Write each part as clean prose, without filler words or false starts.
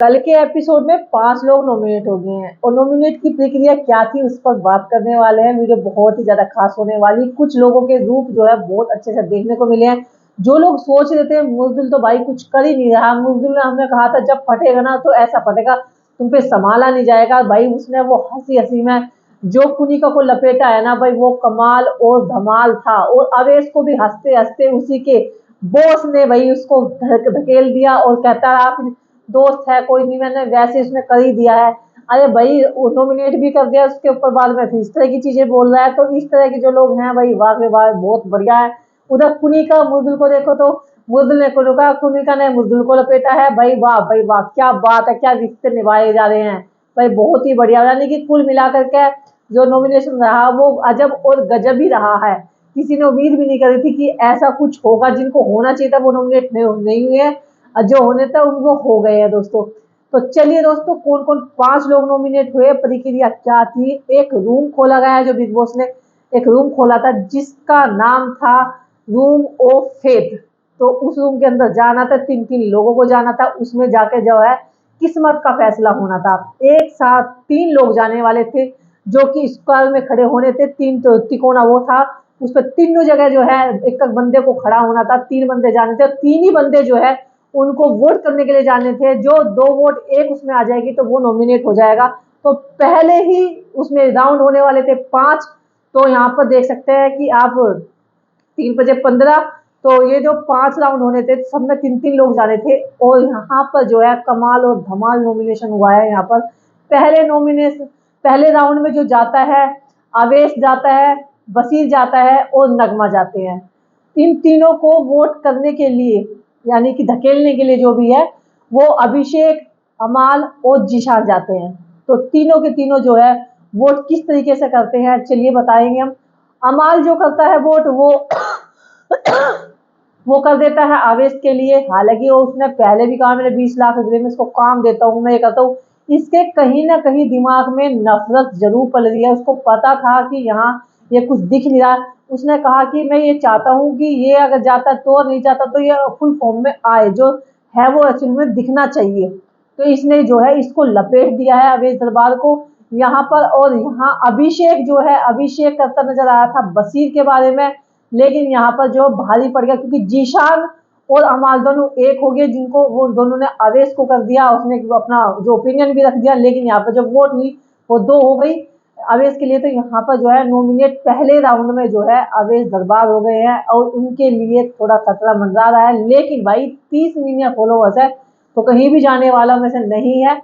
कल के एपिसोड में 5 लोग नॉमिनेट हो गए हैं और नॉमिनेट की प्रक्रिया क्या थी उस पर बात करने वाले हैं। वीडियो बहुत ही ज्यादा खास होने वाली। कुछ लोगों के रूप जो है बहुत अच्छे से देखने को मिले हैं। जो लोग सोच रहे थे मुजदिल तो भाई कुछ कर ही नहीं रहा, मुजदिल ने हमने कहा था जब फटेगा ना तो ऐसा फटेगा तुम पे संभाला नहीं जाएगा। भाई उसने वो हंसी हंसी में जो कुनिका को लपेटा है ना भाई, वो कमाल और धमाल था। और अवेश को भी हंसते हंसते उसी के बॉस ने भाई उसको धकेल दिया और कहता रहा दोस्त है कोई नहीं, मैंने वैसे इसमें कर ही दिया है। अरे भाई नॉमिनेट भी कर दिया उसके ऊपर, बाद में फिर इस तरह की चीजें बोल रहा है। तो इस तरह के जो लोग हैं भाई वाकई वाह बहुत बढ़िया है। उधर कुनिका मुजदिल को देखो तो मुजदिल ने कुनिका ने मुजदिल को लपेटा है। भाई वाह क्या बात है, क्या रिश्ते निभाए जा रहे हैं भाई, बहुत ही बढ़िया। यानी कि कुल मिलाकर के जो नॉमिनेशन रहा वो अजब और गजब ही रहा है। किसी ने उम्मीद भी नहीं करी थी कि ऐसा कुछ होगा। जिनको होना चाहिए था वो नॉमिनेट नहीं हुए हैं, जो होने थे उनको हो गए हैं दोस्तों। तो चलिए दोस्तों, कौन कौन 5 लोग नॉमिनेट हुए, प्रक्रिया क्या थी। एक रूम खोला गया है, जो बिग बॉस ने एक रूम खोला था जिसका नाम था रूम ऑफ फेथ। तो उस रूम के अंदर जाना था, 3-3 लोगों को जाना था। उसमें जाके जो है किस्मत का फैसला होना था। एक साथ 3 लोग जाने वाले थे जो कि स्क्वायर में खड़े होने थे। 3 तो तिकोना वो था, उस पर तीनों जगह जो है एक एक बंदे को खड़ा होना था। 3 बंदे जाने थे, 3 ही बंदे जो है उनको वोट करने के लिए जाने थे। जो 2 वोट एक उसमें आ जाएगी तो वो नॉमिनेट हो जाएगा। तो पहले ही उसमें राउंड होने वाले थे 5। तो यहाँ पर देख सकते हैं कि आप 3 बजे 15, तो ये जो 5 राउंड होने थे सब में 3-3 लोग जाने थे। और यहाँ पर जो है कमाल और धमाल नॉमिनेशन हुआ है। यहाँ पर पहले राउंड में जो जाता है आवेश जाता है, बसीर जाता है और नगमा जाते हैं। इन तीनों को वोट करने के लिए यानी कि धकेलने के लिए जो भी है वो अभिषेक, अमाल और जीशान जाते हैं। तो तीनों के तीनों जो है वोट किस तरीके से करते हैं चलिए बताएंगे हम। अमाल जो करता है वोट वो कर देता है आवेश के लिए। हालांकि वो उसने पहले भी कहा मैंने 20 लाख रुपए में इसको काम देता हूँ, मैं ये करता हूँ। इसके कहीं ना कहीं दिमाग में नफरत जरूर पल रही है। उसको पता था कि यहाँ ये कुछ दिख नहीं रहा। उसने कहा कि मैं ये चाहता हूँ कि ये अगर जाता तो, नहीं जाता तो ये फुल फॉर्म में आए, जो है वो एक्चुअली में दिखना चाहिए। तो इसने जो है इसको लपेट दिया है अवैध दरबार को यहाँ पर। और यहाँ अभिषेक जो है अभिषेक करता नजर आया था बसीर के बारे में, लेकिन यहाँ पर जो भारी पड़ गया क्योंकि जीशान और अमाल दोनों एक हो गए, जिनको वो दोनों ने अवेश को कर दिया। उसने अपना जो ओपिनियन भी रख दिया, लेकिन यहाँ पर जो वोट हुई वो 2 हो गई अवेश के लिए। तो यहाँ पर जो है नॉमिनेट पहले राउंड में जो है अवेश दरबार हो गए हैं और उनके लिए थोड़ा खतरा मंडरा रहा है। लेकिन भाई 30 मिलियन फॉलोवर्स है तो कहीं भी जाने वाला में से नहीं है।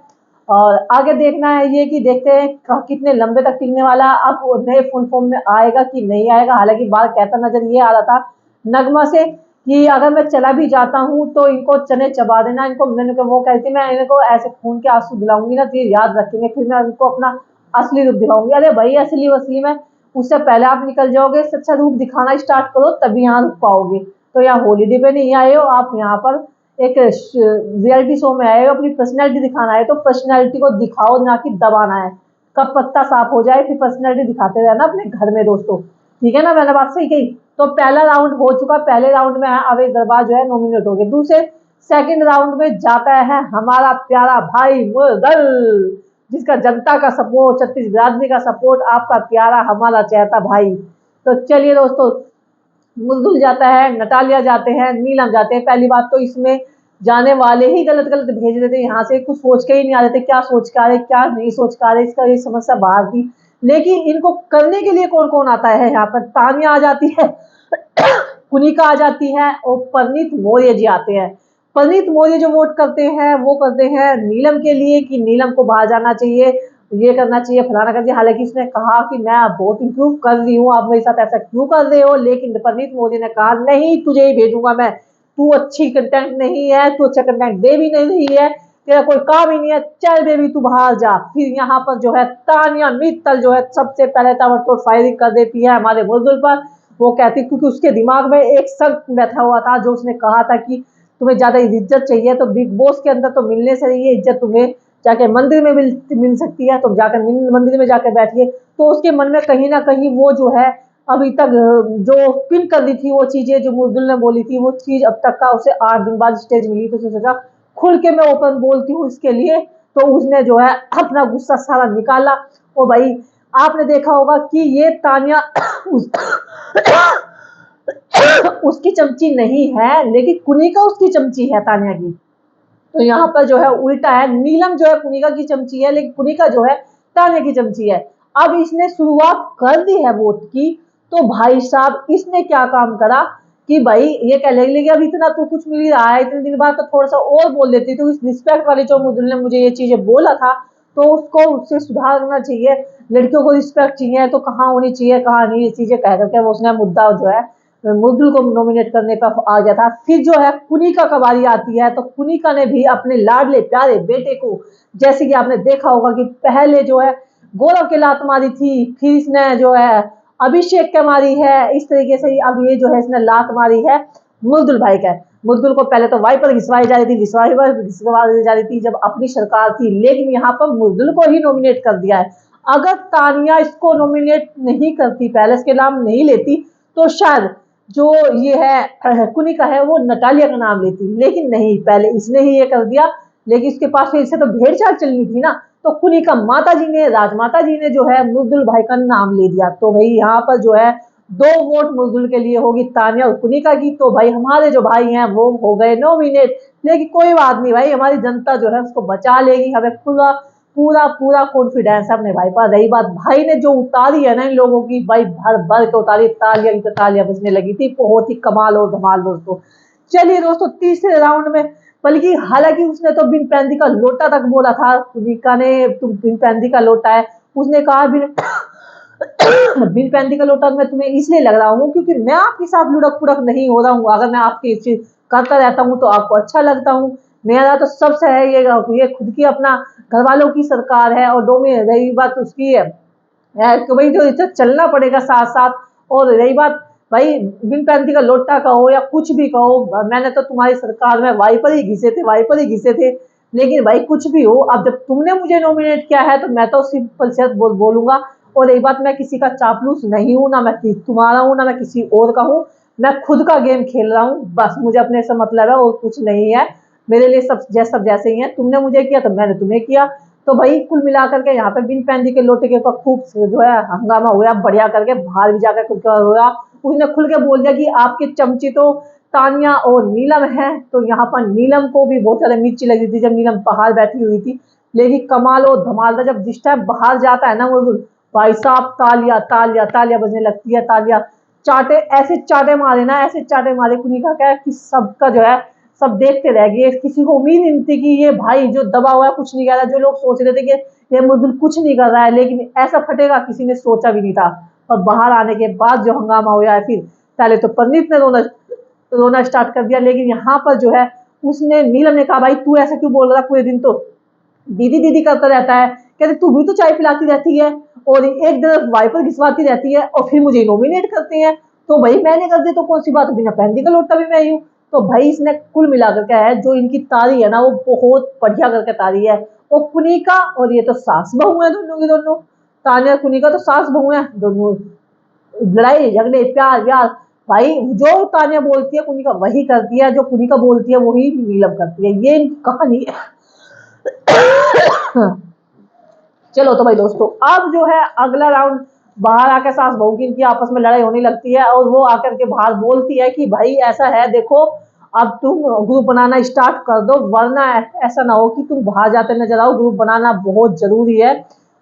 और आगे देखना है ये कि देखते हैं कितने लंबे तक टिकने वाला। अब नए फुल फॉर्म में आएगा कि नहीं आएगा। हालांकि बात कहता नजर ये आ रहा था नगमा से कि अगर मैं चला भी जाता हूँ तो इनको चने चबा देना। इनको मैंने वो कहती मैं इनको ऐसे खून के आंसू दिलाऊंगी ना तो ये याद रखेंगे, फिर मैं इनको अपना असली रूप दिखाऊंगी। अरे भाई असली वसली में उससे पहले आप निकल जाओगे, सच्चा रूप दिखाना स्टार्ट करो तभी यहाँ रुक पाओगे। तो यहाँ हॉलीडे पे नहीं आए हो आप, यहाँ पर एक रियलिटी शो में आए हो, अपनी पर्सनैलिटी दिखाना है तो पर्सनैलिटी को दिखाओ, ना कि दबाना है। कब पत्ता साफ हो जाए फिर पर्सनैलिटी दिखाते रहना अपने घर में दोस्तों, ठीक है ना, मैंने बात सही कही। तो पहला राउंड हो चुका, पहले राउंड में अवैध दरबार जो है नॉमिनेट हो गए। दूसरे सेकंड राउंड में जाता है हमारा प्यारा भाई मुगल, जिसका जनता का सपोर्ट, छत्तीस बिरादरी का सपोर्ट, आपका प्यारा हमारा चहता भाई। तो चलिए दोस्तों, मुलगुल जाता है, नटालिया जाते हैं, नीलम जाते हैं। पहली बात तो इसमें जाने वाले ही गलत गलत भेज देते, यहाँ से कुछ सोच के ही नहीं आ रहे थे, क्या सोच के आ रहे क्या नहीं सोच के आ रहे, इसका ये समस्या बाहर थी। लेकिन इनको करने के लिए कौन कौन आता है यहाँ पर, तानिया आ जाती है कुनिका आ जाती है और परनीत मौर्य जी आते हैं। परनीत मौर्य जो वोट करते हैं वो करते हैं नीलम के लिए कि नीलम को बाहर जाना चाहिए, ये करना चाहिए, फलाना कर दिया। हालांकि उसने कहा कि मैं बहुत इंप्रूव कर रही हूँ, आप मेरे साथ ऐसा क्यों कर रहे हो। लेकिन परनीत मोदी ने कहा नहीं तुझे ही भेजूंगा मैं, तू अच्छी कंटेंट नहीं है, तू अच्छा कंटेंट दे भी नहीं रही है, तेरा कोई काम ही नहीं है, चल बेबी तू बाहर जा। फिर यहाँ पर जो है तानिया मित्तल जो है सबसे पहले ताबड़तोड़ फायरिंग कर देती है हमारे मुलगुल पर। वो कहती क्योंकि उसके दिमाग में एक शक बैठा हुआ था, जो उसने कहा था कि तुम्हें ज्यादा इज्जत चाहिए तो बिग बॉस के अंदर तो मिलने से रही है इज्जत, तुम्हें जाके मंदिर में मिल सकती है, तुम जाकर मंदिर में जाकर बैठिए। तो उसके मन में कहीं ना कहीं वो जो है अभी तक जो पिन कर दी थी वो चीजें जो मुर्दुल ने बोली थी वो चीज अब तक का उसे 8 दिन बाद स्टेज मिली, तो उसने सोचा खुल के मैं ओपन बोलती हूँ इसके लिए। तो उसने जो है अपना गुस्सा सारा निकाला। ओ भाई आपने देखा होगा कि ये तानिया उस, उसकी चमची नहीं है, लेकिन कुनिका उसकी चमची है तानिया की। तो यहाँ पर जो है उल्टा है, नीलम जो है कुनिका की चमची है, लेकिन कुनिका जो है तानिया की चमची है। अब इसने शुरुआत कर दी है वोट की, तो भाई साहब इसने क्या काम करा कि भाई ये कह लेगी अब इतना तो कुछ मिल ही रहा है, इतने दिन बाद तो थोड़ा सा और बोल देती। तो इस रिस्पेक्ट वाली जो मुदुल ने मुझे ये चीजें बोला था, तो उसको उससे सुधारना चाहिए। लड़कियों को रिस्पेक्ट चाहिए तो कहाँ होनी चाहिए कहाँ नहीं, ये चीजें कह करके वो उसने मुद्दा जो है मुदुल को नॉमिनेट करने पर आ गया था। फिर जो है कुनिका का बारी आती है, तो कुनिका ने भी अपने लाडले प्यारे बेटे को, जैसे कि आपने देखा होगा कि पहले जो है गौरव के लात मारी थी, फिर इसने जो है अभिषेक के मारी है, इस तरीके से अब ये जो है इसने लात मारी है मुदुल भाई का। मुदुल को पहले तो वाइपर घिसवाई जा रही थी, घिसवाई जा रही थी जब अपनी सरकार थी, लेकिन यहाँ पर मुदुल को ही नॉमिनेट कर दिया है। अगर तानिया इसको नॉमिनेट नहीं करती, पहले इसके नाम नहीं लेती, तो शायद जो ये है कुनिका है वो नटालिया का नाम लेती, लेकिन नहीं, पहले इसने ही ये कर दिया। लेकिन इसके पास फिर इससे तो भेड़ चाल चलनी थी ना, तो कुनिका माता जी ने, राजमाता जी ने जो है मुदुल भाई का नाम ले दिया। तो भाई यहाँ पर जो है 2 वोट मुदुल के लिए होगी तानिया और कुनिका की। तो भाई हमारे जो भाई हैं वो हो गए नॉमिनेट, लेकिन कोई बात नहीं भाई, हमारी जनता जो है उसको बचा लेगी, हमें पूरा पूरा पूरा कॉन्फिडेंस है अपने भाई पर। रही बात भाई ने जो उतारी है ना इन लोगों की, भाई भर भर के उतारी, तालियां की तालियां बजने लगी थी, बहुत ही कमाल और धमाल दोस्तों। चलिए दोस्तों तीसरे राउंड में, बल्कि हालांकि उसने तो बिन पैंदी का लोटा तक बोला था, कुनिका ने तुम बिन पैंदी का लोटा है, उसने कहा बिन बिन पैंदी का लोटा मैं तुम्हें इसलिए लग रहा हूँ क्योंकि मैं आपके साथ लुढ़क पुढ़क नहीं हो रहा हूँ, अगर मैं आपकी चीज करता रहता हूँ तो आपको अच्छा लगता हूँ। मेरा तो सबसे है ये खुद की अपना घर वालों की सरकार है, और डोमी रही बात उसकी है कि भाई तो चलना पड़ेगा साथ साथ। और रही बात भाई बिन पैंती का लोटा कहो या कुछ भी कहो, मैंने तो तुम्हारी सरकार में वाइपर ही घिसे थे, वाइपर ही घिसे थे। लेकिन भाई कुछ भी हो, अब जब तुमने मुझे नॉमिनेट किया है तो मैं तो सिंपल से बोलूंगा। और एक बात, मैं किसी का चापलूस नहीं हूं, ना मैं तुम्हारा हूं, ना मैं किसी और का हूं। मैं खुद का गेम खेल रहा हूं, बस मुझे अपने से मतलब है और कुछ नहीं है। मेरे लिए सब जैसे ही है, तुमने मुझे किया तो मैंने तुम्हें किया। तो भाई कुल मिलाकर के यहाँ पे बिन पैंदी के लोटे के ऊपर खूब जो है हंगामा हुआ, बढ़िया करके बाहर भी जाकर कुछ हुआ। उसने खुल के बोल दिया कि आपकी चमची तो तानिया और नीलम है। तो यहाँ पर नीलम को भी बहुत सारे मिर्ची लगी थी जब नीलम बाहर बैठी हुई थी। लेकिन कमाल और धमाल था जब जिस टाइम बाहर जाता है ना वो, भाई साहब तालियां तालियां तालियां बजने लगती है, तालियां चाटे ऐसे चाटे मारे ना, ऐसे चाटे मारे कुनिका क्या कि सबका जो है सब देखते रह गए। किसी को उम्मीद नहीं थी कि ये भाई जो दबा हुआ है कुछ नहीं कर रहा, जो लोग सोच रहे थे कि ये मुदुल कुछ नहीं कर रहा है, लेकिन ऐसा फटेगा किसी ने सोचा भी नहीं था। और बाहर आने के बाद जो हंगामा हुआ है, फिर पहले तो पंडित ने रोना स्टार्ट कर दिया, लेकिन यहाँ पर जो है उसने, नीलम ने कहा भाई तू ऐसा क्यों बोल रहा है, पूरे दिन तो दीदी दीदी करता रहता है, कहते तू भी तो चाय पिलाती रहती है और एक तरफ वाइपर घिसवाती रहती है और फिर मुझे नॉमिनेट करते हैं। तो भाई मैंने कर दी तो कौन सी बात, बिना पहनती का लोटा भी मैं ही हूँ। तो भाई इसने कुल मिलाकर क्या है, जो इनकी तारी है ना वो बहुत बढ़िया करके तारी है। और कुनिका और ये तो सास बहू है दोनों की दोनों, तानिया कुनिका तो सास बहू है दोनों, लड़ाई झगड़े प्यार व्यार। भाई जो तानिया बोलती है कुनिका वही करती है, जो कुनिका बोलती है वही नीलम करती है, ये इनकी कहानी है। चलो तो भाई दोस्तों अब जो है अगला राउंड, बाहर आकर सास बहू की इनकी आपस में लड़ाई होने लगती है और वो आकर के बाहर बोलती है कि भाई ऐसा है देखो, अब तुम ग्रुप बनाना स्टार्ट कर दो, वरना ऐसा ना हो कि तुम बाहर जाते नजर आओ। ग्रुप बनाना बहुत जरूरी है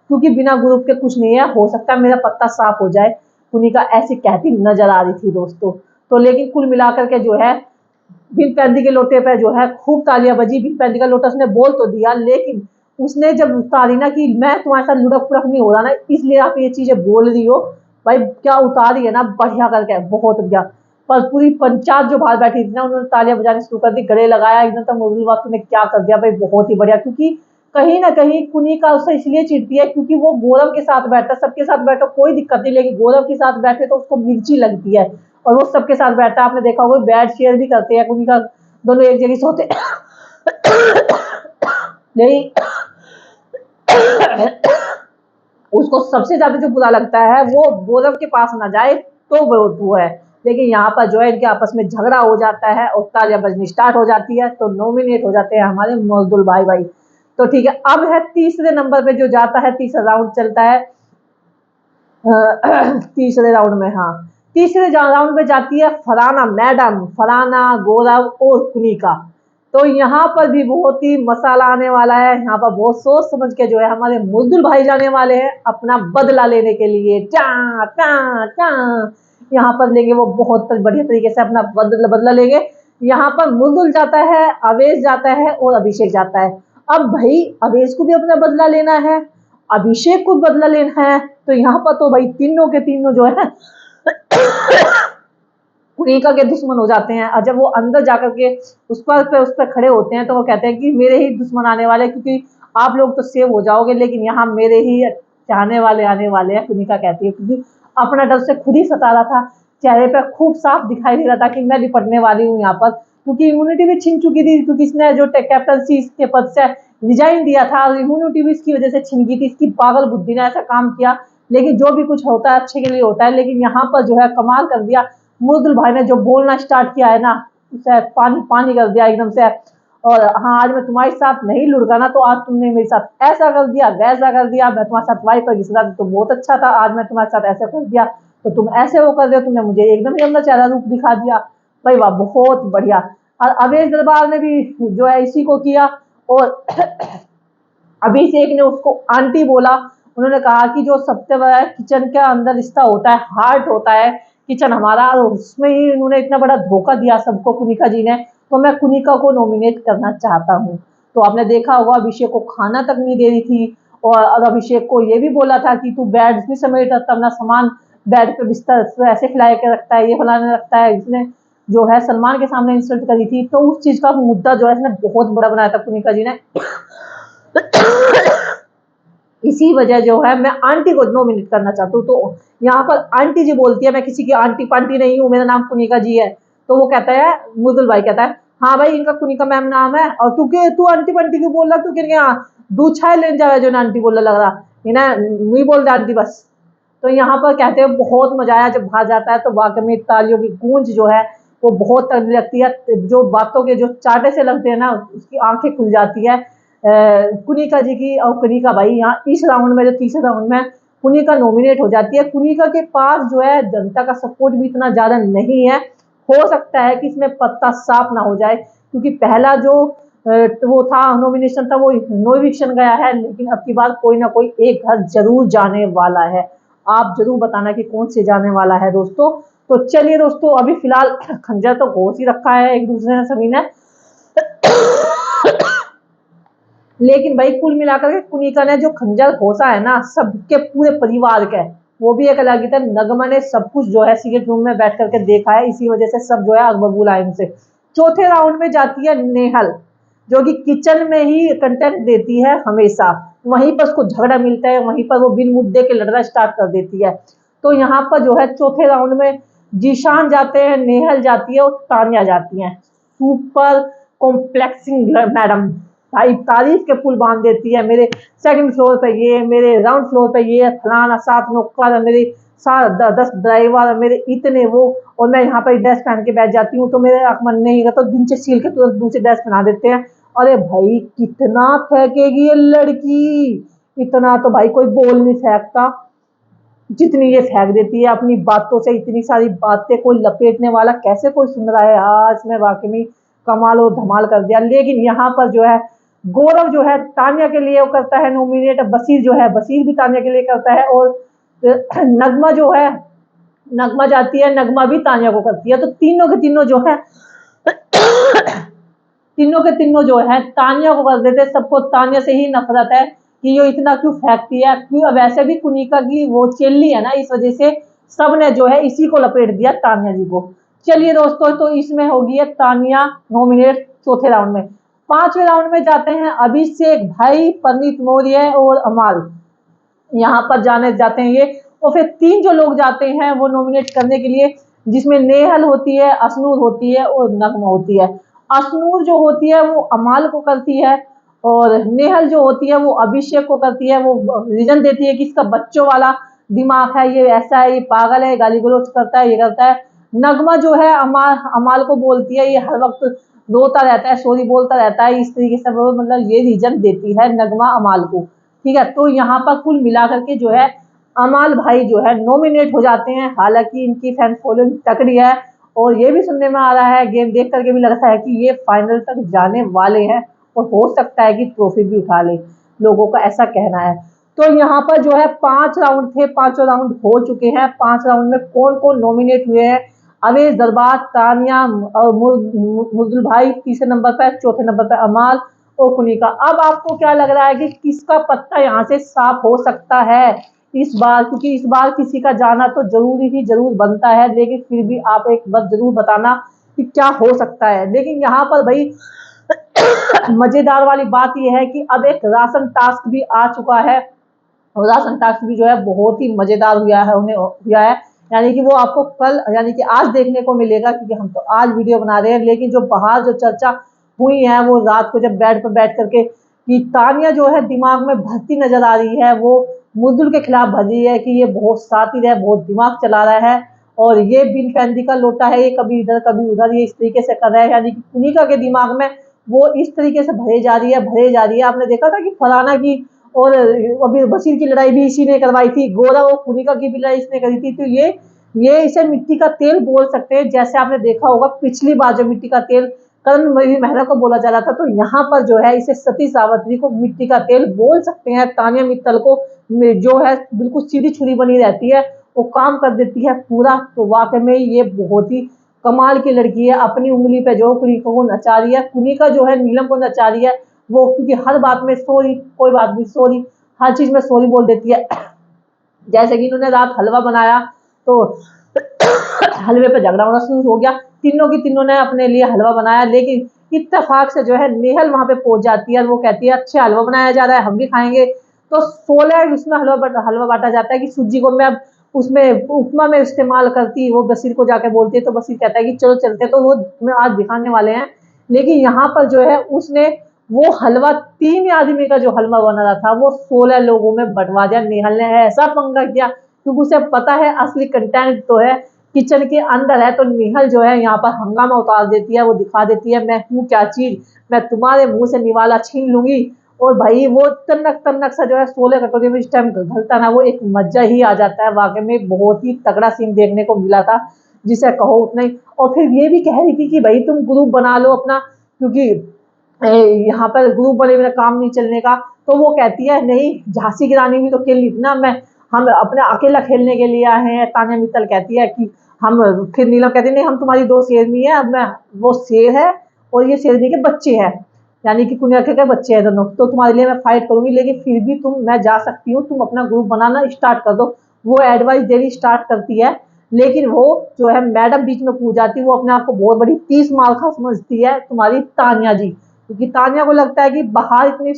क्योंकि बिना ग्रुप के कुछ नहीं है, हो सकता है मेरा पत्ता साफ हो जाए। कुनिका ऐसी कहती नजर आ रही थी दोस्तों। तो लेकिन कुल मिलाकर के जो है बिन पैंदी के लोटे पे जो है खूब तालियां बजी। बिन पैंदी का लोटा उसने बोल तो दिया, लेकिन उसने जब उतारी ना कि मैं तुम्हारे साथ लुढ़क पुढ़क नहीं हो रहा ना, इसलिए आप ये चीजें बोल रही हो, भाई क्या उतारी है ना बढ़िया करके, बहुत बढ़िया। पर पूरी पंचायत जो बाहर बैठी थी ना उन्होंने तालियां बजानी शुरू कर दी, गले लगाया एकदम। तो मुरली वक्त ने क्या कर दिया भाई, बहुत ही बढ़िया। क्योंकि कहीं ना कहीं कुनिका उससे इसलिए चिढ़ती है क्योंकि वो गौरव के साथ बैठा, सबके साथ बैठो कोई दिक्कत नहीं, लेकिन गौरव के साथ बैठे तो उसको मिर्ची लगती है। और वो सबके साथ बैठता है, आपने देखा होगा बेड शेयर भी करते हैं कुनिका, दोनों एक जगह सोते नहीं उसको सबसे ज्यादा जो बुरा लगता है वो गौरव के पास ना जाए, तो वो है लेकिन यहाँ पर जो है इनके आपस में झगड़ा हो जाता है और तालियां बजनी स्टार्ट हो जाती है, तो नॉमिनेट हो जाते हैं हमारे मौजदुल भाई। तो ठीक है, अब है तीसरे नंबर पे जो जाता है, तीसरा राउंड चलता है तीसरे राउंड में, हाँ तीसरे राउंड में जाती है फरहाना मैडम, फरहाना, गौरव और कुनिका। तो यहाँ पर भी बहुत ही मसाला आने वाला है, यहाँ पर बहुत सोच समझ के जो है हमारे मुद्दुल भाई जाने वाले हैं अपना बदला लेने के लिए। टा टा टा यहाँ पर लेंगे वो बहुत बढ़िया तरीके से अपना बदला लेंगे। यहाँ पर मुद्दुल जाता है, अवेश जाता है और अभिषेक जाता है। अब भाई अवेश को भी अपना बदला लेना है, अभिषेक को बदला लेना है, तो यहाँ पर तो भाई तीनों के तीनों जो है कुनिका के दुश्मन हो जाते हैं। और जब वो अंदर जाकर के उस पर खड़े होते हैं तो वो कहते हैं कि मेरे ही दुश्मन आने वाले, क्योंकि आप लोग तो सेव हो जाओगे लेकिन यहाँ मेरे ही चाहने वाले आने वाले हैं। कुनिका कहती है क्योंकि अपना डर से खुद ही सता रहा था, चेहरे पर खूब साफ दिखाई दे रहा था कि मैं निपटने वाली हूँ यहाँ पर, क्योंकि इम्यूनिटी भी छिन चुकी थी, क्योंकि इसने जो कैप्टनसी के पद से रिजाइन दिया था और इम्यूनिटी भी इसकी वजह से छिन गई थी। इसकी पागल बुद्धि ने ऐसा काम किया, लेकिन जो भी कुछ होता है अच्छे के लिए होता है। लेकिन यहाँ पर जो है कमाल कर दिया मुद्दुल भाई ने, जो बोलना स्टार्ट किया है ना, उसे पानी पानी कर दिया एकदम से। और हाँ, आज मैं तुम्हारे साथ नहीं लुढ़का ना, तो आज तुमने मेरे साथ ऐसा कर दिया, वैसा कर दिया, मैं तुम्हारे साथ वाई पर घिस रहा था तो बहुत अच्छा था, आज मैं तुम्हारे साथ ऐसा कर दिया तो तुम ऐसे वो कर रहे हो, तुमने मुझे एकदम ही अपना चेहरा रूप दिखा दिया। भाई वाह, बहुत बढ़िया। और अवैध दरबार ने भी जो है इसी को किया। और अभिषेक ने उसको आंटी बोला। उन्होंने कहा कि जो सबसे बड़ा किचन के अंदर रिश्ता होता है, हार्ट होता है किचन हमारा, और उसमें ही उन्होंने इतना बड़ा धोखा दिया सबको कुनिका जी ने, तो मैं कुनिका को नॉमिनेट करना चाहता हूँ। तो आपने देखा होगा अभिषेक को खाना तक नहीं दे रही थी, और अभिषेक को ये भी बोला था कि तू बेड भी समेट अपना सामान, बेड पे बिस्तर ऐसे खिला के रखता है, ये फलाने रखता है। इसने जो है सलमान के सामने इंसल्ट करी थी, तो उस चीज का मुद्दा जो है इसने बहुत बड़ा बनाया था कुनिका जी ने। इसी वजह जो है मैं आंटी को नॉमिनेट करना चाहती हूँ। तो यहाँ पर आंटी जी बोलती है मैं किसी की आंटी पांटी नहीं हूँ, मेरा नाम कुनिका जी है। तो वो कहता है, मुदुल भाई कहता है, हाँ भाई इनका कुनिका मैम नाम है, और तू आंटी पांटी क्यों बोल रहा, तू क्या दूध छाए लेने जा रहा है जो आंटी बोलने लग रहा, नहीं बोल रहा आंटी बस। तो यहाँ पर कहते हैं बहुत मजा आया, जब बाहर जाता है तो वाकई में तालियों की गूंज जो है वो बहुत तगड़ी लगती है, जो बातों के जो चाटे से लगते हैं ना उसकी आंखें खुल जाती है कुनिका जी की। और कुनिका भाई यहाँ इस राउंड में, जो तीसरे राउंड में कुनिका नॉमिनेट हो जाती है। कुनिका के पास जो है जनता का सपोर्ट भी इतना ज्यादा नहीं है, हो सकता है कि इसमें पत्ता साफ ना हो जाए, क्योंकि पहला जो वो था नॉमिनेशन था वो नो इविक्शन गया है, लेकिन अब की बार कोई ना कोई एक घर जरूर जाने वाला है। आप जरूर बताना कि कौन से जाने वाला है दोस्तों। तो चलिए दोस्तों, अभी फिलहाल खंजर तो घोष ही रखा है एक दूसरे ने सभी ने, लेकिन भाई कुल मिलाकर के कुनिका ने जो खंजर घोसा है ना सबके पूरे परिवार के, वो भी एक अलग ही था। नगमा ने सब कुछ जो है सीक्रेट रूम में बैठ करके देखा है, इसी वजह से सब जो है अकबरबुल आए उनसे। चौथे राउंड में जाती है नेहल, जो कि किचन में ही कंटेंट देती है हमेशा, वहीं पर उसको झगड़ा मिलता है, वहीं पर वो बिन मुद्दे के लड़ना स्टार्ट कर देती है। तो यहाँ पर जो है चौथे राउंड में जीशान जाते हैं, नेहल जाती है और तानिया जाती है। सुपर कॉम्प्लेक्सिंग मैडम भाई, तारीफ के पुल बांध देती है, मेरे सेकंड फ्लोर पे ये, मेरे ग्राउंड फ्लोर पे ये, फलाना 7 नौकर, मेरे 10 ड्राइवर, मेरे इतने वो, और मैं यहाँ पर ड्रेस पहन के बैठ जाती हूँ तो मेरे मन नहीं तो दिन से सील के तुरंत दूसरी ड्रेस पहना देते हैं। अरे भाई कितना फेंकेगी ये लड़की, इतना तो भाई कोई बोल नहीं फेंकता जितनी ये फेंक देती है अपनी बातों से। इतनी सारी बातें कोई लपेटने वाला कैसे कोई सुन रहा है, आज में वाकई में कमाल और धमाल कर दिया। लेकिन यहाँ पर जो है गौरव जो है तानिया के लिए वो करता है नॉमिनेट, बशीर जो है बशीर भी तानिया के लिए करता है, और नगमा जो है नगमा जाती है, नगमा भी तानिया को करती है। तो तीनों के तीनों जो है तीनों के तीनों जो है तानिया को कर देते। सबको तानिया से ही नफरत है कि ये इतना क्यों फेंकती है, क्यों। वैसे भी कुनिका की वो चेल्ली है ना, इस वजह से सब ने जो है इसी को लपेट दिया तानिया जी को। चलिए दोस्तों, तो इसमें होगी है तानिया नॉमिनेट चौथे राउंड में। पांचवें राउंड में जाते हैं अभिषेक भाई, परनीत मौर्य और अमाल, यहाँ पर जाते हैं ये। और फिर 3 जो लोग जाते हैं वो नॉमिनेट करने के लिए, जिसमें नेहल होती है, असनूर होती है और नगमा होती है। असनूर जो होती है वो अमाल को करती है, और नेहल जो होती है वो अभिषेक को करती है। वो रीजन देती है कि इसका बच्चों वाला दिमाग है, ये ऐसा है, ये पागल है, गाली गलौज करता है, ये करता है। नगमा जो है अमाल अमाल को बोलती है, ये हर वक्त रोता रहता है, सॉरी बोलता रहता है, इस तरीके से वो मतलब ये रीजन देती है नगमा अमाल को। ठीक है, तो यहाँ पर कुल मिलाकर के जो है अमाल भाई जो है नॉमिनेट हो जाते हैं। हालांकि इनकी फैन फॉलोइंग तकड़ी है और ये भी सुनने में आ रहा है, गेम देख करके भी लगता है कि ये फाइनल तक जाने वाले हैं और हो सकता है कि ट्रॉफी भी उठा ले, लोगों का ऐसा कहना है। तो यहाँ पर जो है 5 राउंड थे, 5 राउंड हो चुके हैं। 5 राउंड में कौन कौन नॉमिनेट हुए हैं? अवेश दरबार, तानिया और मुर्दुल भाई तीसरे नंबर पर, चौथे नंबर पर अमाल और कुनिका। अब आपको क्या लग रहा है कि किसका पत्ता यहाँ से साफ हो सकता है इस बार? क्योंकि इस बार किसी का जाना तो जरूरी ही जरूर बनता है, लेकिन फिर भी आप एक बात जरूर बताना कि क्या हो सकता है। लेकिन यहाँ पर भाई मजेदार वाली बात यह है कि अब एक राशन टास्क भी आ चुका है और राशन टास्क भी जो है बहुत ही मजेदार हुआ है। यानी कि वो आपको कल यानी कि आज देखने को मिलेगा, क्योंकि हम तो आज वीडियो बना रहे हैं। लेकिन जो बाहर जो चर्चा हुई है वो रात को जब बेड पर बैठ करके कि तानिया जो है दिमाग में भरती नजर आ रही है, वो मुर्दुल के खिलाफ भर रही है कि ये बहुत शातिर है, बहुत दिमाग चला रहा है और ये बिन पैंदी का लोटा है, ये कभी इधर कभी उधर, ये इस तरीके से कर रहा है। यानी कि कुनिका के दिमाग में वो इस तरीके से भरे जा रही है। आपने देखा था कि फलाना की और अभी बशीर की लड़ाई भी इसी ने करवाई थी, गोरा और कुनिका की भी लड़ाई इसने करी थी। तो ये इसे मिट्टी का तेल बोल सकते हैं। जैसे आपने देखा होगा पिछली बार जो मिट्टी का तेल करण मेहरा को बोला जा रहा था, तो यहाँ पर जो है इसे सती सावित्री को मिट्टी का तेल बोल सकते हैं। तानिया मित्तल को जो है बिल्कुल सीधी छुरी बनी रहती है, वो काम कर देती है पूरा। तो वाकई में ये बहुत ही कमाल की लड़की है, अपनी उंगली पे जो कुनिका को नचा रही है, कुनिका जो है नीलम को नचा रही है। वो क्योंकि हर बात में सॉरी, कोई बात नहीं सॉरी, हर चीज में सॉरी बोल देती है। जैसे कि इन्होंने रात हलवा बनाया तो हलवे पे झगड़ा होना शुरू हो गया, तीनों की तीनों ने अपने लिए हलवा बनाया, लेकिन इत्तेफाक से जो है नेहल वहां पे पहुंच जाती है और वो कहती है अच्छा हलवा बनाया जा रहा है, हम भी खाएंगे। तो 16 उसमें हलवा बांटा जाता है कि सूजी को मैं उसमें उपमा में इस्तेमाल करती, वो बशीर को जाके बोलती है। तो बशीर कहता है कि चलो चलते, तो वो तुम्हें आज दिखाने वाले हैं। लेकिन यहाँ पर जो है उसने वो हलवा 3 आदमी का जो हलवा बना रहा था वो 16 लोगों में बंटवा दिया। नेहल ने ऐसा पंगा किया क्योंकि उसे पता है असली कंटेंट तो है किचन के अंदर है। तो नेहल जो है यहाँ पर हंगामा उतार देती है, वो दिखा देती है मैं हूँ क्या चीज, मैं तुम्हारे मुंह से निवाला छीन लूंगी। और भाई वो तन्नक तन्नक सा जो है 16 कटोरी में इस टाइम घलता ना, वो एक मजा ही आ जाता है। वाकई में बहुत ही तगड़ा सीन देखने को मिला था, जिसे कहो उतना ही। और फिर ये भी कह रही थी कि भाई तुम ग्रुप बना लो अपना, क्योंकि यहाँ पर ग्रुप बने मेरा काम नहीं चलने का। तो वो कहती है नहीं, झांसी की रानी भी तो खेल ली थी ना, मैं हम अपने अकेला खेलने के लिए आए हैं। तानिया मित्तल कहती है कि हम, फिर नीलम कहती है नहीं हम तुम्हारी 2 शेरनी है, अब मैं वो शेर है और ये शेरनी के बच्चे हैं, यानी कि कुनिया के बच्चे हैं दोनों, तो तुम्हारे लिए मैं फाइट करूंगी, लेकिन फिर भी मैं जा सकती हूँ, तुम अपना ग्रुप बनाना स्टार्ट कर दो। वो एडवाइस देनी स्टार्ट करती है, लेकिन वो जो है मैडम बीच में पूछ जाती है। वो अपने आप को बहुत बड़ी 30 मालखा समझती है तुम्हारी तानिया जी, क्योंकि तानिया को लगता है कि बाहर इतनी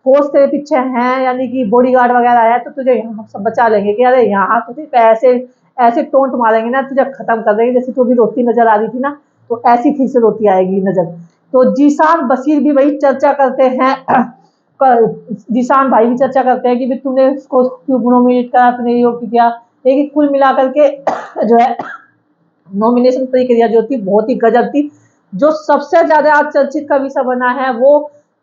फोर्स तेरे पीछे हैं, यानी कि बॉडीगार्ड वगैरह है, तो तुझे यहाँ सब बचा लेंगे कि अरे यहाँ तुझे ऐसे ऐसे टोंट मारेंगे ना, तुझे खत्म कर देंगे। जैसे तू भी रोती नजर आ रही थी ना, तो ऐसी फिर से रोती आएगी नजर। तो जीशान बशीर भी वही चर्चा करते हैं जीशान भाई भी चर्चा करते हैं कि तूने उसको क्यों नॉमिनेट करा, तूने ये किया। लेकिन कुल मिलाकर के जो है नॉमिनेशन प्रक्रिया जो थी बहुत ही गजब थी। जो सबसे ज्यादा आज चर्चित का विषय बना है वो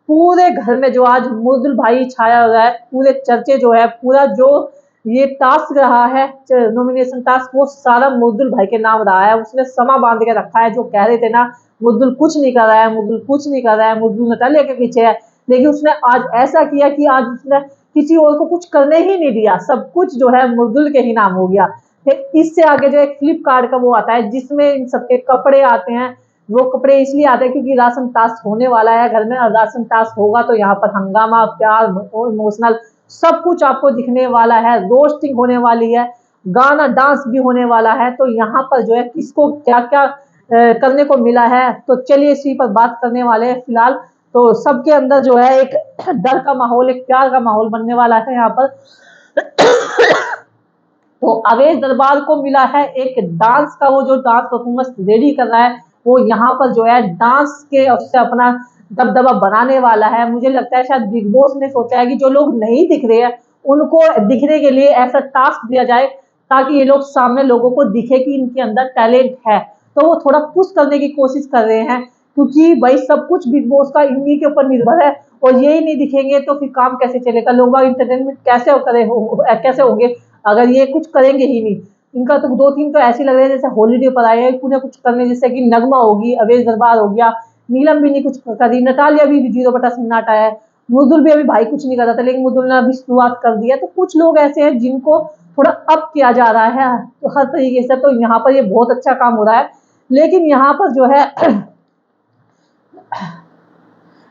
पूरे घर में जो आज मुर्दुल भाई छाया हुआ है, पूरे चर्चे जो है, पूरा जो ये टास्क रहा है नॉमिनेशन टास्क, वो सारा मुर्दुल भाई के नाम रहा है। उसने समा बांध के रखा है, जो कह रहे थे ना मुर्दुल कुछ नहीं कर रहा है, मुर्दुल कुछ नहीं कर रहा है, मुर्दुल नटाले के पीछे है, लेकिन उसने आज ऐसा किया कि आज उसने किसी और को कुछ करने ही नहीं दिया, सब कुछ जो है मुर्दुल के ही नाम हो गया। फिर इससे आगे जो एक फ्लिपकार्ट का वो आता है जिसमें इन सबके कपड़े आते हैं। वो कपड़े इसलिए आते हैं क्योंकि राशन टास्क होने वाला है घर में, और राशन टास्क होगा तो यहाँ पर हंगामा, प्यार, इमोशनल सब कुछ आपको दिखने वाला है, रोस्टिंग होने वाली है, गाना डांस भी होने वाला है। तो यहाँ पर जो है किसको क्या क्या करने को मिला है, तो चलिए इसी पर बात करने वाले हैं फिलहाल। तो सबके अंदर जो है एक डर का माहौल, एक प्यार का माहौल बनने वाला है यहाँ पर। तो अवेश दरबार को मिला है एक डांस का, वो जो डांस परफॉर्मेंस रेडी कर रहा है, वो यहाँ पर जो है डांस के उससे अपना दबदबा बनाने वाला है। मुझे लगता है शायद बिग बॉस ने सोचा है कि जो लोग नहीं दिख रहे हैं उनको दिखने के लिए ऐसा टास्क दिया जाए ताकि ये लोग सामने लोगों को दिखे कि इनके अंदर टैलेंट है। तो वो थोड़ा पुश करने की कोशिश कर रहे हैं, क्योंकि भाई सब कुछ बिग बॉस का इन्हीं के ऊपर निर्भर है, और ये ही नहीं दिखेंगे तो फिर काम कैसे चलेगा, लोग बाग एंटरटेनमेंट कैसे होंगे अगर ये कुछ करेंगे ही नहीं। इनका तो 2-3 तो ऐसे लग रहे हैं जैसे हॉलीडे पर आए हैं कुछ करने, जैसे कि नगमा होगी, अवेश दरबार हो गया, नीलम भी नहीं कुछ कर रही, नटालिया भी 0/सन्नाटा है, मुदुल भी अभी भाई कुछ नहीं कर रहा था, लेकिन मुदुल ने अभी शुरुआत कर दी है। तो कुछ लोग ऐसे हैं जिनको थोड़ा अप किया जा रहा है तो हर तरीके से, तो यहाँ पर ये बहुत अच्छा काम हो रहा है। लेकिन यहाँ पर जो है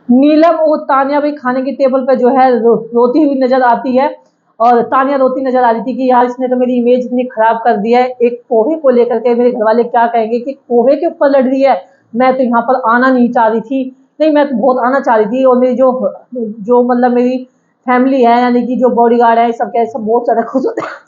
नीलम और तानिया भी खाने के टेबल पे जो है रोती हुई नजर आती है, और तानिया रोती नजर आ रही थी कि यार इसने तो मेरी इमेज इतनी खराब कर दिया है, एक पोहे को लेकर के मेरे घर वाले क्या कहेंगे कि पोहे के ऊपर लड़ रही है, मैं तो यहाँ पर आना नहीं चाह रही थी, नहीं मैं तो बहुत आना चाह रही थी, और मेरी जो जो मतलब मेरी फैमिली है, यानी कि जो बॉडीगार्ड है, सब क्या सब बहुत ज्यादा खुश होते हैं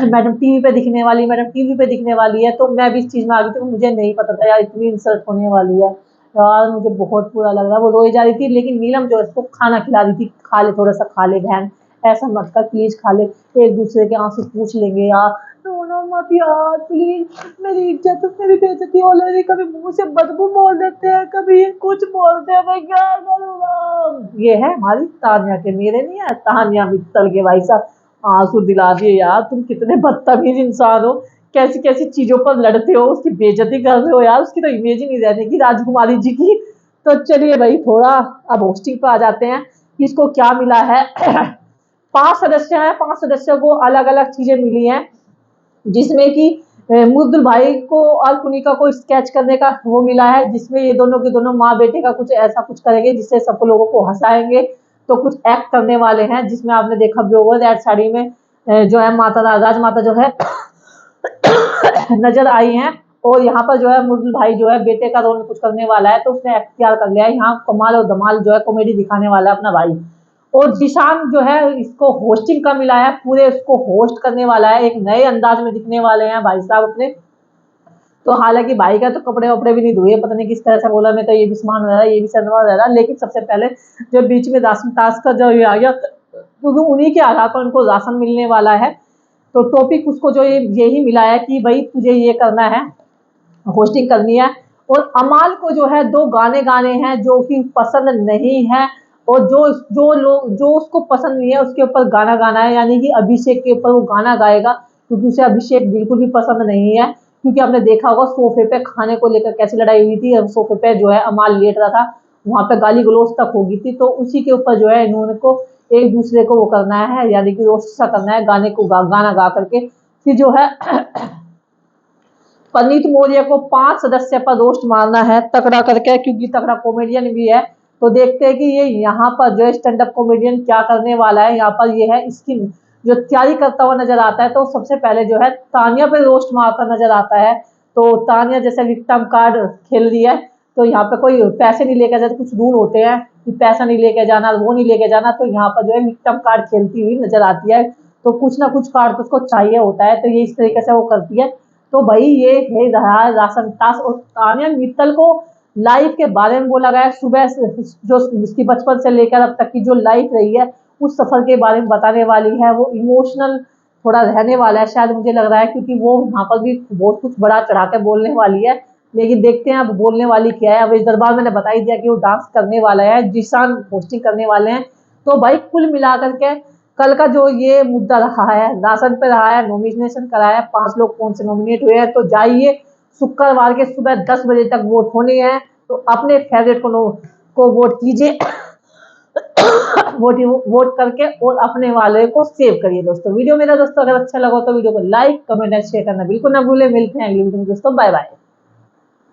मैडम टीवी पे दिखने वाली, मैडम टीवी पे दिखने वाली है। तो मैं भी इस चीज में आ गई थी, मुझे नहीं पता था यार इतनी इंसल्ट होने वाली है यार, मुझे बहुत बुरा लग रहा है। वो रोई जा रही थी, लेकिन नीलम जो है इसको खाना खिला रही थी, खा ले थोड़ा सा, खा ले बहन, ऐसा मत कर प्लीज, खा ले, एक दूसरे के आंसू पूछ लेंगे यार, रोना मत यार प्लीज, मेरी इज्जत मेरी बेइज्जती हो रही, कभी मुंह से बदबू बोल देते हैं, कभी कुछ बोलते हैं, मैं क्या करूँगा। ये है हमारी तानिया के, मेरे नहीं है, तानिया मित्तल के भाई साहब आंसू दिला दिए यार, तुम कितने बदतमीज इंसान हो, कैसी कैसी चीजों पर लड़ते हो, उसकी बेइज्जती कर रहे हो यार, उसकी तो इमेज ही नहीं रहने की राजकुमारी जी की। तो चलिए भाई थोड़ा अब होस्टिंग पर आ जाते हैं, इसको क्या मिला है 5 सदस्य हैं, 5 सदस्यों को अलग अलग चीजें मिली हैं, जिसमें कि मुद्दुल भाई को और कुनिका को स्केच करने का वो मिला है, जिसमें ये दोनों के दोनों माँ बेटे का कुछ ऐसा कुछ करेंगे जिससे सबको लोगों को हंसाएंगे। तो कुछ एक्ट करने वाले हैं, जिसमें आपने देखा भी होगा रेड साड़ी में जो है माता राजमाता जो है नजर आई हैं, और यहाँ पर जो है मुद्दुल भाई जो है बेटे का रोल कुछ करने वाला है, तो उसने एक्टियार कर लिया है, यहाँ कमाल और धमाल जो है कॉमेडी दिखाने वाला है अपना भाई। और जिशान जो है इसको होस्टिंग का मिला है, पूरे उसको होस्ट करने वाला है, एक नए अंदाज में दिखने वाले हैं भाई साहब अपने। तो हालांकि भाई का तो कपड़े वपड़े भी नहीं धोए, पता नहीं किस तरह से बोला, मैं तो ये भी सामान रह रहा ये भी सामान रह रहा, लेकिन सबसे पहले जो बीच में राशन टास्क का जो ये आ गया, क्योंकि उन्हीं के आधार पर उनको राशन मिलने वाला है, तो टॉपिक उसको जो यही मिला है कि भाई तुझे ये करना है, होस्टिंग करनी है। और अमाल को जो है 2 गाने गाने हैं जो कि पसंद नहीं है, और जो लोग जो उसको पसंद नहीं है उसके ऊपर गाना गाना है, यानी कि अभिषेक के ऊपर वो गाना गाएगा, क्योंकि उसे अभिषेक बिल्कुल भी पसंद नहीं है। क्योंकि आपने देखा होगा सोफे पे खाने को लेकर कैसी लड़ाई हुई थी, सोफे पे जो है अमाल लेट रहा था, वहां पे गाली गलौज तक हो गई थी, तो उसी के ऊपर जो है इन्होंने को एक दूसरे को वो करना है, यानी कि रोस्ट सा करना है, गाने को गाना गा करके। फिर जो है पनीत मौर्य को 5 सदस्य पर रोस्ट मारना है तगड़ा करके, क्योंकि तगड़ा कॉमेडियन भी है। तो देखते हैं कि ये यहाँ पर जो स्टैंड अप कॉमेडियन क्या करने वाला है। यहाँ पर ये है इसकी जो तैयारी करता हुआ नजर आता है, तो सबसे पहले जो है तानिया पे रोस्ट मारता नजर आता है। तो तानिया जैसे विक्टिम कार्ड खेल रही है, तो यहाँ पे कोई पैसे नहीं लेकर जाते, कुछ रूल होते हैं कि पैसा नहीं लेके जाना, वो नहीं लेके जाना, तो यहाँ पर जो है विक्टिम कार्ड खेलती हुई नजर आती है, तो कुछ ना कुछ कार्ड तो उसको चाहिए होता है, तो ये इस तरीके से वो करती है। तो भाई ये है रहा राशन टास्क, और तानिया मित्तल को लाइफ के बारे में बोला गया, सुबह से जो उसकी बचपन से लेकर अब तक की जो लाइफ रही है उस सफर के बारे में बताने वाली है। वो इमोशनल थोड़ा रहने वाला है शायद, मुझे लग रहा है, क्योंकि वो यहाँ पर भी बहुत कुछ बड़ा चढ़ा के बोलने वाली है। लेकिन देखते हैं अब बोलने वाली क्या है। अब इस दरबार मैंने बता ही दिया कि वो डांस करने वाला है, जिशान होस्टिंग करने वाले हैं। तो भाई कुल मिलाकर के कल का जो ये मुद्दा रहा है, राशन पे रहा है, नॉमिनेशन कराया, 5 लोग कौन से नॉमिनेट हुए हैं, तो जाइए शुक्रवार के सुबह 10 बजे तक वोट होने हैं, तो अपने फेवरेट को वोट कीजिए वोट करके और अपने वाले को सेव करिए। दोस्तों वीडियो मेरा दोस्तों अगर अच्छा लगा तो वीडियो को लाइक कमेंट एंड शेयर करना बिल्कुल ना भूले। मिलते हैं अगली वीडियो में दोस्तों, बाय बाय।